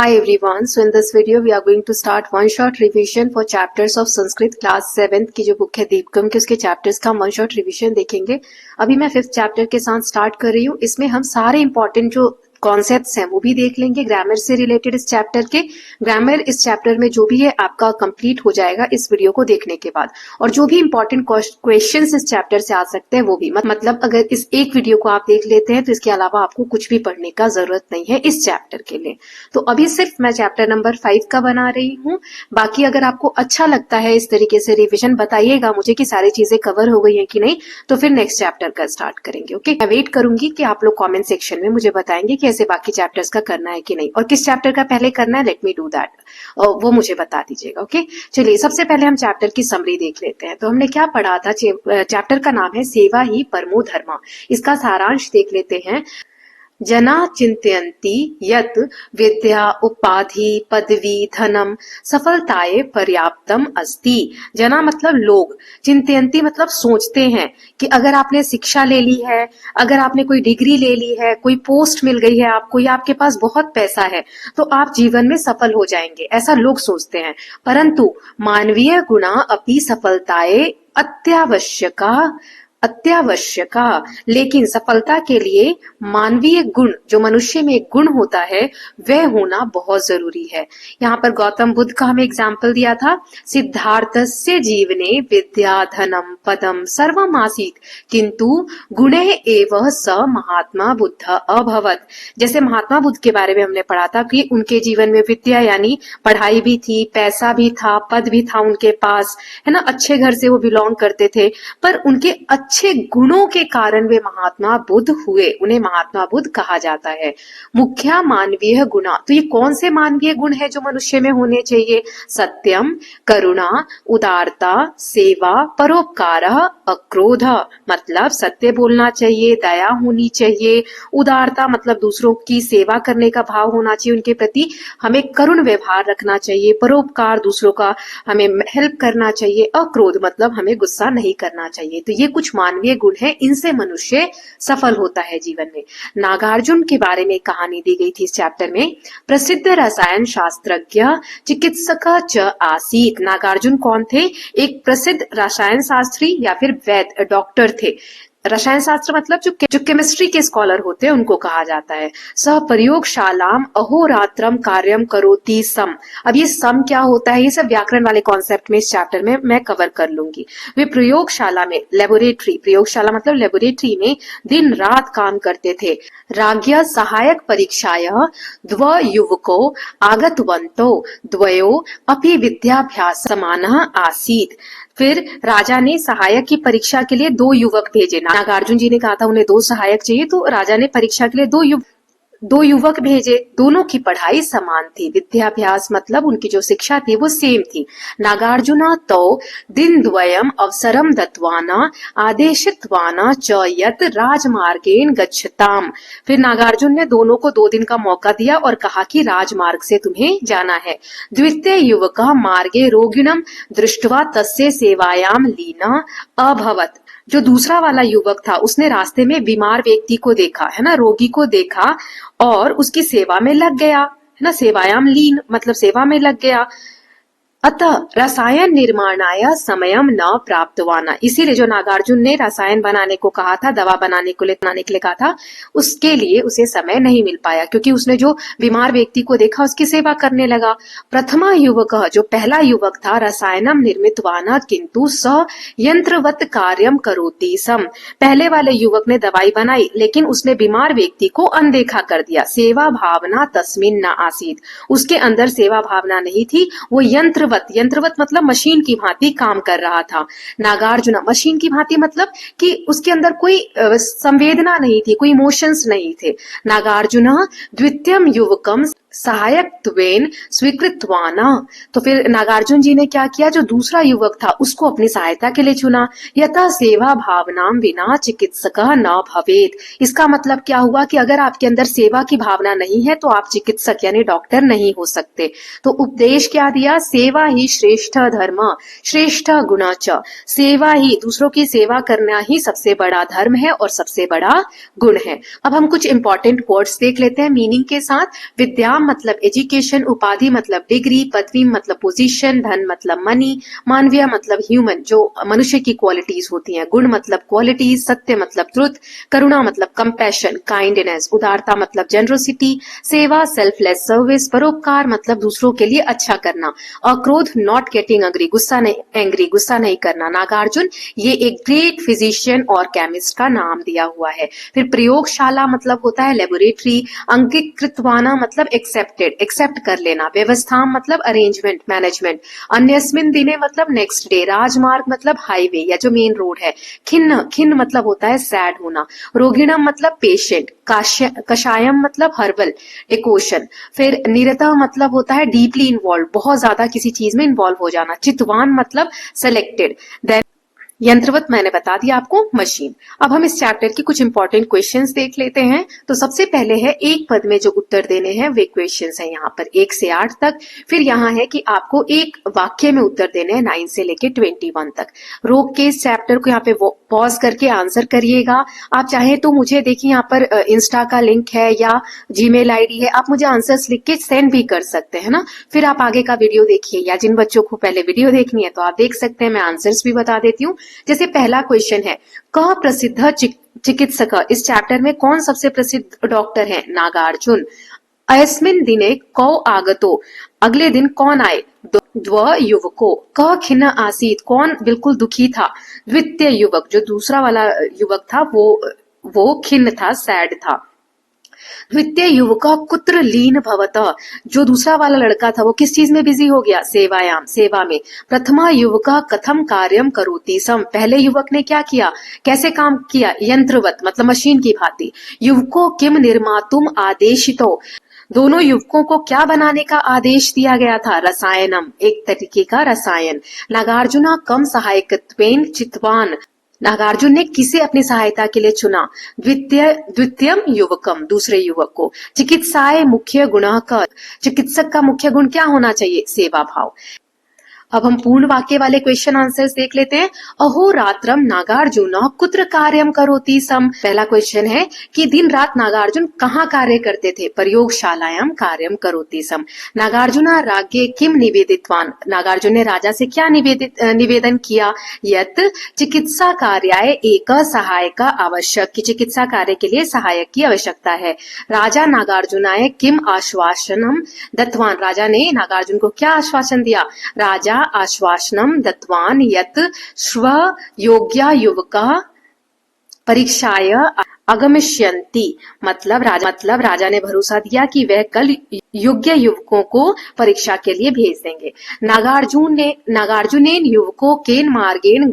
Hi everyone. So in this video we are going to start one shot revision for chapters of Sanskrit class 7th की जो book है दीपकम के उसके chapters का one shot revision देखेंगे। अभी मैं 5th चैप्टर के साथ स्टार्ट कर रही हूँ। इसमें हम सारे इंपॉर्टेंट जो कॉन्सेप्ट्स हैं वो भी देख लेंगे ग्रामर से रिलेटेड इस चैप्टर के। ग्रामर इस चैप्टर में जो भी है आपका कंप्लीट हो जाएगा इस वीडियो को देखने के बाद, और जो भी इंपॉर्टेंट क्वेश्चंस इस चैप्टर से आ सकते हैं वो भी मतलब अगर इस एक वीडियो को आप देख लेते हैं तो इसके अलावा आपको कुछ भी पढ़ने का जरूरत नहीं है इस चैप्टर के लिए। तो अभी सिर्फ मैं चैप्टर नंबर 5 का बना रही हूँ। बाकी अगर आपको अच्छा लगता है इस तरीके से रिविजन बताइएगा मुझे कि सारी चीजें कवर हो गई हैं कि नहीं, तो फिर नेक्स्ट चैप्टर का स्टार्ट करेंगे। ओके, मैं वेट करूंगी कि आप लोग कमेंट सेक्शन में मुझे बताएंगे कि ऐसे बाकी चैप्टर्स का करना है कि नहीं, और किस चैप्टर का पहले करना है, लेट मी डू दैट, वो मुझे बता दीजिएगा। ओके, चलिए सबसे पहले हम चैप्टर की समरी देख लेते हैं। तो हमने क्या पढ़ा था, चैप्टर का नाम है सेवा ही परमो धर्म। इसका सारांश देख लेते हैं। जना चिंतयन्ति यत् विद्या उपाधि पदवी धनम सफलताये पर्याप्तम अस्ति। जना मतलब लोग, चिंतयन्ति मतलब सोचते हैं कि अगर आपने शिक्षा ले ली है, अगर आपने कोई डिग्री ले ली है, कोई पोस्ट मिल गई है आपको, या आपके पास बहुत पैसा है, तो आप जीवन में सफल हो जाएंगे, ऐसा लोग सोचते हैं। परंतु मानवीय गुणा अपि सफलताये अत्यावश्यका, लेकिन सफलता के लिए मानवीय गुण, जो मनुष्य में एक गुण होता है, वह होना बहुत जरूरी है। यहाँ पर गौतम बुद्ध का हमें एग्जाम्पल दिया था, सिद्धार्थस्य जीवने विद्या धनम पदम सर्वम आसीत् किंतु गुणे एव स महात्मा बुद्ध अभवत्। जैसे महात्मा बुद्ध के बारे में हमने पढ़ा था कि उनके जीवन में विद्या यानी पढ़ाई भी थी, पैसा भी था, पद भी था उनके पास, है ना, अच्छे घर से वो बिलोंग करते थे, पर उनके अच्छे गुणों के कारण वे महात्मा बुद्ध हुए, उन्हें महात्मा बुद्ध कहा जाता है। मुख्य मानवीय गुणा, तो ये कौन से मानवीय गुण है जो मनुष्य में होने चाहिए? सत्यम, करुणा, उदारता, सेवा, परोपकार, अक्रोध, मतलब सत्य बोलना चाहिए, दया होनी चाहिए, उदारता मतलब दूसरों की सेवा करने का भाव होना चाहिए उनके प्रति, हमें करुण व्यवहार रखना चाहिए, परोपकार दूसरों का हमें हेल्प करना चाहिए, अक्रोध मतलब हमें गुस्सा नहीं करना चाहिए। तो ये कुछ मानवीय गुण है, इनसे मनुष्य सफल होता है जीवन में। नागार्जुन के बारे में कहानी दी गई थी इस चैप्टर में। प्रसिद्ध रसायन शास्त्रज्ञ चिकित्सक च आसीत। नागार्जुन कौन थे? एक प्रसिद्ध रसायन शास्त्री या फिर वैद्य, डॉक्टर थे। रसायन शास्त्र मतलब जो केमिस्ट्री के स्कॉलर होते हैं उनको कहा जाता है। सह प्रयोगशालाम अहोरात्रम कार्यम करोति सम। अब ये सम क्या होता है, ये सब व्याकरण वाले कॉन्सेप्ट में इस चैप्टर में मैं कवर कर लूंगी। वे प्रयोगशाला में, लेबोरेटरी, प्रयोगशाला मतलब लेबोरेटरी में दिन रात काम करते थे। राज्ञ सहायक परीक्षाय द्वयुवको आगतवन्तो द्वयो अपि विद्याभ्यास समानः आसीत्। फिर राजा ने सहायक की परीक्षा के लिए 2 युवक भेजे। नागार्जुन जी ने कहा था उन्हें 2 सहायक चाहिए, तो राजा ने परीक्षा के लिए 2 युवक भेजे। दोनों की पढ़ाई समान थी, विद्याभ्यास मतलब उनकी जो शिक्षा थी वो सेम थी। नागार्जुना तो दिन द्वयम अवसरम दत्वाना आदेशित्वाना च यत् राजमार्गेण गच्छताम। फिर नागार्जुन ने दोनों को 2 दिन का मौका दिया और कहा कि राजमार्ग से तुम्हें जाना है। द्वितीय युवक मार्गे रोगिणम दृष्ट्वा तस्य सेवायाम लीना अभवत्। जो दूसरा वाला युवक था उसने रास्ते में बीमार व्यक्ति को देखा, है ना, रोगी को देखा और उसकी सेवा में लग गया, है ना, सेवायाम लीन मतलब सेवा में लग गया। अतः रसायन निर्माणाय समयम न प्राप्तवाना। इसीलिए जो नागार्जुन ने रसायन बनाने को कहा था, दवा बनाने के लिए कहा था, उसके लिए उसे समय नहीं मिल पाया, क्योंकि उसने जो बीमार व्यक्ति को देखा उसकी सेवा करने लगा। प्रथमा युवक, जो पहला युवक था, रसायनम निर्मितवाना किंतु स यंत्रवत कार्यम करोति सम। पहले वाले युवक ने दवाई बनाई लेकिन उसने बीमार व्यक्ति को अनदेखा कर दिया। सेवा भावना तस्मिन न आसीत, उसके अंदर सेवा भावना नहीं थी, वो यंत्रवत मतलब मशीन की भांति काम कर रहा था। नागार्जुन मशीन की भांति मतलब कि उसके अंदर कोई संवेदना नहीं थी, कोई इमोशंस नहीं थे। नागार्जुन द्वितीयम युवकम सहायकत्वेन स्वीकृतवाना। तो फिर नागार्जुन जी ने क्या किया, जो दूसरा युवक था उसको अपनी सहायता के लिए चुना। यथा सेवा भावनाम विना चिकित्सकः न भवेत्। इसका मतलब क्या हुआ कि अगर आपके अंदर सेवा की भावना नहीं है तो आप चिकित्सक यानी डॉक्टर नहीं हो सकते। तो उपदेश क्या दिया, सेवा ही श्रेष्ठ धर्म श्रेष्ठ गुण च। सेवा ही, दूसरों की सेवा करना ही सबसे बड़ा धर्म है और सबसे बड़ा गुण है। अब हम कुछ इंपॉर्टेंट वर्ड्स देख लेते हैं मीनिंग के साथ। विद्या नाम मतलब एजुकेशन, उपाधि मतलब डिग्री, पदवी मतलब पोजीशन, धन मतलब मनी, मानवीय मतलब ह्यूमन जो मनुष्य की क्वालिटीज होती हैं, गुण मतलब क्वालिटीज, सत्य मतलब ट्रुथ, करुणा मतलब कंपैशन काइंडनेस, उदारता मतलब जेनरोसिटी, सेवा सेल्फलेस सर्विस, परोपकार मतलब दूसरों के लिए अच्छा करना, और क्रोध नॉट गेटिंग गुस्सा नहीं करना। नागार्जुन ये एक ग्रेट फिजिशियन और केमिस्ट का नाम दिया हुआ है। फिर प्रयोगशाला मतलब होता है लेबोरेटरी, अंगीकृतवाना मतलब एक्सेप्ट कर लेना, व्यवस्था मतलब अरेंजमेंट मैनेजमेंट, अन्यस्मिन दिने मतलब नेक्स्ट डे, राजमार्ग मतलब हाईवे या जो मेन रोड है, खिन्न मतलब होता है सैड होना, रोगिणम मतलब पेशेंट, कषायम मतलब हर्बल डिकोशन, फिर निरता मतलब होता है डीपली इन्वॉल्व, बहुत ज्यादा किसी चीज में इन्वॉल्व हो जाना, चितवान मतलब सेलेक्टेड, देन यंत्रवत मैंने बता दिया आपको मशीन। अब हम इस चैप्टर की कुछ इंपॉर्टेंट क्वेश्चंस देख लेते हैं। तो सबसे पहले है एक पद में जो उत्तर देने हैं वे क्वेश्चंस हैं यहाँ पर 1 से 8 तक। फिर यहाँ है कि आपको एक वाक्य में उत्तर देने हैं 9 से लेके 21 तक। रोक के इस चैप्टर को यहाँ पे पॉज करके आंसर करिएगा। आप चाहे तो मुझे देखिए यहाँ पर इंस्टा का लिंक है या जीमेल आईडी है, आप मुझे आंसर्स लिख के सेंड भी कर सकते हैं ना। फिर आप आगे का वीडियो देखिए, या जिन बच्चों को पहले वीडियो देखनी है तो आप देख सकते हैं, मैं आंसर्स भी बता देती हूँ। जैसे पहला क्वेश्चन है, कह प्रसिद्ध चिकित्सक, इस चैप्टर में कौन सबसे प्रसिद्ध डॉक्टर है? नागार्जुन। अस्मिन् दिने कौ आगतो, अगले दिन कौन आए? द्व युवको। कह खिन्न आसीत, कौन बिल्कुल दुखी था? द्वितीय युवक, जो दूसरा वाला युवक था वो खिन्न था, सैड था। द्वितीय युवक कुत्र लीन भवतः, जो दूसरा वाला लड़का था वो किस चीज में बिजी हो गया? सेवायाम, सेवा में। प्रथमा युवक कथम कार्यम करोति सम, पहले युवक ने क्या किया, कैसे काम किया? यंत्रवत मतलब मशीन की भांति। युवको किम निर्मातुम आदेशितो, दोनों युवकों को क्या बनाने का आदेश दिया गया था? रसायनम, एक तरीके का रसायन। नागार्जुना कम सहायकत्वेन चितवान, नागार्जुन ने किसे अपनी सहायता के लिए चुना? द्वितीयम युवकम, दूसरे युवक को। चिकित्साय मुख्य गुण का, चिकित्सक का मुख्य गुण क्या होना चाहिए? सेवा भाव। अब हम पूर्ण वाक्य वाले क्वेश्चन आंसर्स देख लेते हैं। अहो रात्रम नागार्जुन कुत्र कार्यम करोति सम, पहला क्वेश्चन है कि दिन रात नागार्जुन कहाँ कार्य करते थे? प्रयोगशालायाम कार्यम करोति सम। नागार्जुना राज्ञे किम निवेदितवान, नागार्जुन ने राजा से क्या निवेदन किया? यत चिकित्सा कार्याय एक सहायक आवश्यक, की चिकित्सा कार्य के लिए सहायक की आवश्यकता है। राजा नागार्जुनाय किम आश्वासनम दत्तवान, राजा ने नागार्जुन को क्या आश्वासन दिया? राजा आश्वासनम दत्तवान यत स्वयोग्या युवका परीक्षाय अगमिष्यन्ति, मतलब राजा ने भरोसा दिया कि वह कल योग्य युवकों को परीक्षा के लिए भेज देंगे। नागार्जुनेन युवको केन मार्गेन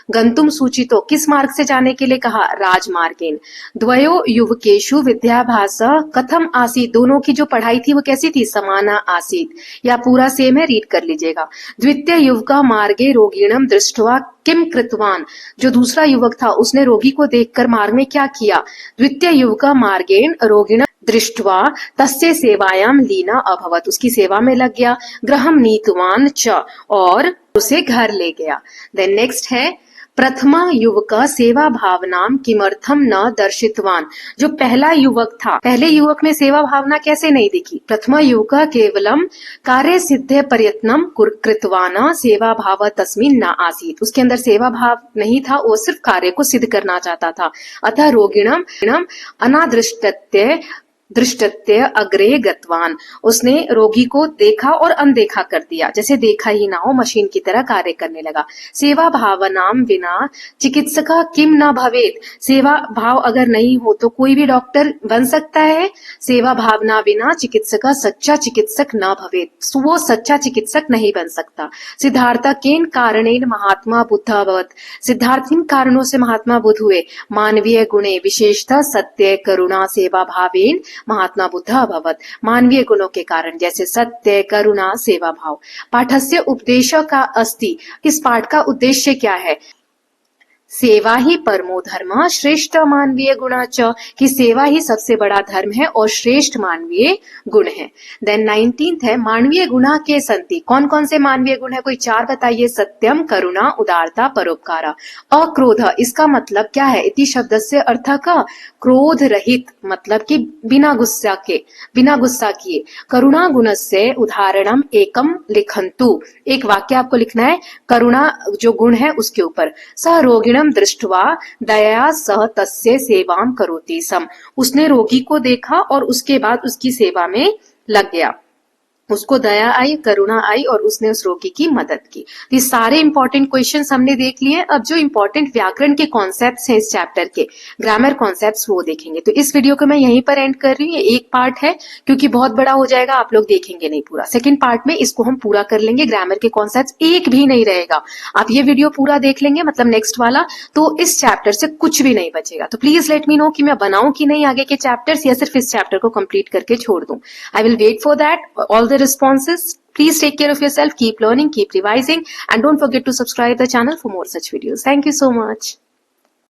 गंतुम सूचितो, किस मार्ग से जाने के लिए कहा? राजमार्गेन। द्वयो युवकेशु विद्याभ्यास कथम आसीत, दोनों की जो पढ़ाई थी वो कैसी थी? समाना आसीत, या पूरा सेम है, रीड कर लीजिएगा। द्वितीय युवका मार्गे रोगिणम दृष्टवा किम कृतवान, जो दूसरा युवक था उसने रोगी को देखकर मार्ग में क्या किया? द्वितीय युवका मार्गेन रोगिणम दृष्टवा तस्य सेवायाम लीना अभवत, उसकी सेवा में लग गया। गृहम नीतवान च, और उसे घर ले गया। देन नेक्स्ट है, प्रथमा युवक सेवा भावनाम किमर्थम न दर्शितवान, जो पहला युवक था, पहले युवक में सेवा भावना कैसे नहीं दिखी? प्रथमा युवक केवलम कार्य सिद्धे प्रयत्नम कृतवान सेवा भाव तस्मिन न आसीत, उसके अंदर सेवा भाव नहीं था, वो सिर्फ कार्य को सिद्ध करना चाहता था। अतः रोगिणम दृष्टत्य अग्रे गतवान, उसने रोगी को देखा और अनदेखा कर दिया, जैसे देखा ही ना हो, मशीन की तरह कार्य करने लगा। सेवा भावनाम बिना चिकित्सका किम न भवेत, सेवा भाव अगर नहीं हो तो कोई भी डॉक्टर बन सकता है? सेवा भावना बिना चिकित्सका सच्चा चिकित्सक न भवेत, वो सच्चा चिकित्सक नहीं बन सकता। सिद्धार्थ केन कारणेन महात्मा बुद्ध अभवत, सिद्धार्थ किन कारणों से महात्मा बुद्ध हुए? मानवीय गुणे विशेषतः सत्य करुणा सेवा भावेन महात्मा बुद्ध अभवत, मानवीय गुणों के कारण, जैसे सत्य करुणा सेवा भाव। पाठस्य उपदेश का अस्ति, इस पाठ का उद्देश्य क्या है? सेवा ही परमो धर्म श्रेष्ठ मानवीय गुणा च, कि सेवा ही सबसे बड़ा धर्म है और श्रेष्ठ मानवीय गुण है। देन 19th है मानवीय गुणा के संति, कौन कौन से मानवीय गुण है, कोई 4 बताइए। सत्यम, करुणा, उदारता, परोपकारा। अक्रोध, इसका मतलब क्या है, इति शब्द से अर्थ का क्रोध रहित, मतलब कि बिना गुस्सा किए। करुणा गुण से उदाहरणम एकम लिखंतु, एक वाक्य आपको लिखना है करुणा जो गुण है उसके ऊपर। सह रोगिणम दृष्ट्वा दया सह तस्य सेवाम करोति सम, उसने रोगी को देखा और उसके बाद उसकी सेवा में लग गया, उसको दया आई, करुणा आई और उसने उस रोगी की मदद की। तो ये सारे इंपॉर्टेंट क्वेश्चंस हमने देख लिए। अब जो इंपॉर्टेंट व्याकरण के कॉन्सेप्ट्स हैं इस चैप्टर के, ग्रामर कॉन्सेप्ट्स, वो देखेंगे। तो इस वीडियो को मैं यहीं पर एंड कर रही हूँ, ये एक पार्ट है क्योंकि बहुत बड़ा हो जाएगा, आप लोग देखेंगे नहीं पूरा। सेकेंड पार्ट में इसको हम पूरा कर लेंगे, ग्रामर के कॉन्सेप्ट्स एक भी नहीं रहेगा। आप ये वीडियो पूरा देख लेंगे, मतलब नेक्स्ट वाला, तो इस चैप्टर से कुछ भी नहीं बचेगा। तो प्लीज लेट मी नो कि मैं बनाऊं कि नहीं आगे के चैप्टर्स, या सिर्फ इस चैप्टर को कंप्लीट करके छोड़ दूं। I will wait for that, all the responses. Please take care of yourself, keep learning, keep revising, and don't forget to subscribe the channel for more such videos. Thank you so much.